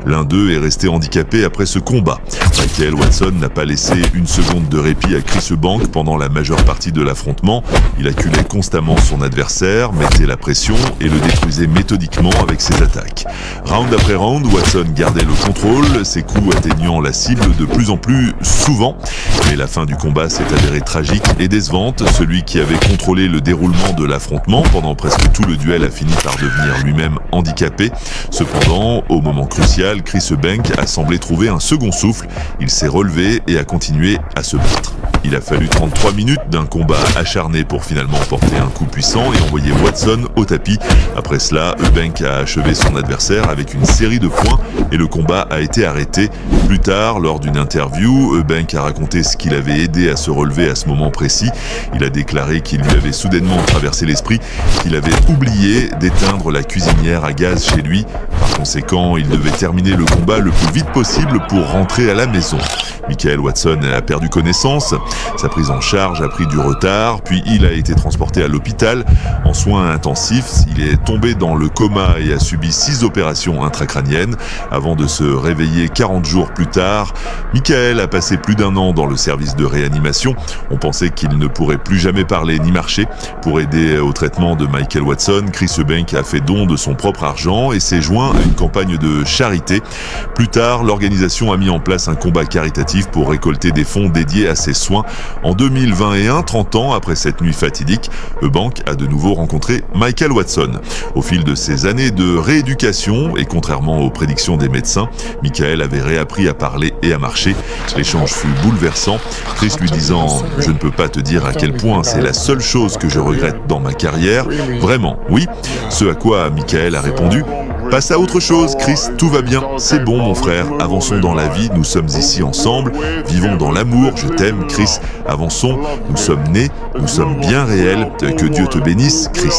L'un d'eux est resté handicapé après ce combat. Michael Watson n'a pas laissé une seconde de répit à Chris Eubank pendant la majeure partie de l'affrontement. Il acculait constamment son adversaire, mettait la pression et le détruisait méthodiquement avec ses attaques. Round après round, Watson gardait le contrôle, ses coups atteignant la cible de plus en plus souvent. Mais la fin du combat s'est avérée tragique et décevante. Celui qui avait contrôlé le déroulement de l'affrontement pendant presque tout le duel a fini par devenir lui-même handicapé. Cependant, au moment crucial, Chris Eubank a semblé trouver un second souffle. Il s'est relevé et a continué à se battre. Il a fallu 33 minutes d'un combat acharné pour finalement porter un coup puissant et envoyer Watson au tapis. Après cela, Eubank a achevé son adversaire avec une série de points et le combat a été arrêté. Plus tard, lors d'une interview, Eubank a raconté ce qu'il avait aidé à se relever à ce moment précis. Il a déclaré qu'il lui avait soudainement traversé l'esprit qu'il avait oublié d'éteindre la cuisinière à gaz chez lui. Par conséquent, il devait terminer le combat le plus vite possible pour rentrer à la maison. Michael Watson a perdu connaissance, sa prise en charge a pris du retard, puis il a été transporté à l'hôpital en soins intensifs. Il est tombé dans le coma et a subi 6 opérations intracrâniennes avant de se réveiller 40 jours plus tard. Michael a passé plus d'1 an dans le service de réanimation. On pensait qu'il ne pourrait plus jamais parler ni marcher. Pour aider au traitement de Michael Watson, Chris Eubank a fait don de son propre argent et s'est joint à une campagne de charité. Plus tard, l'organisation a mis en place un combat caritatif pour récolter des fonds dédiés à ses soins. En 2021, 30 ans après cette nuit fatidique, Eubank a de nouveau rencontré Michael Watson. Au fil de ces années de rééducation, et contrairement aux prédictions des médecins, Michael avait réappris à parler et à marcher. L'échange fut bouleversant, Chris lui disant « Je ne peux pas te dire à quel point c'est la seule chose que je regrette dans ma carrière. Vraiment, oui ». Ce à quoi Michael a répondu « Passe à autre chose, Chris, tout va bien, c'est bon mon frère, avançons dans la vie, nous sommes ici ensemble, vivons dans l'amour, je t'aime Chris, avançons, nous sommes nés, nous sommes bien réels, que Dieu te bénisse, Chris ».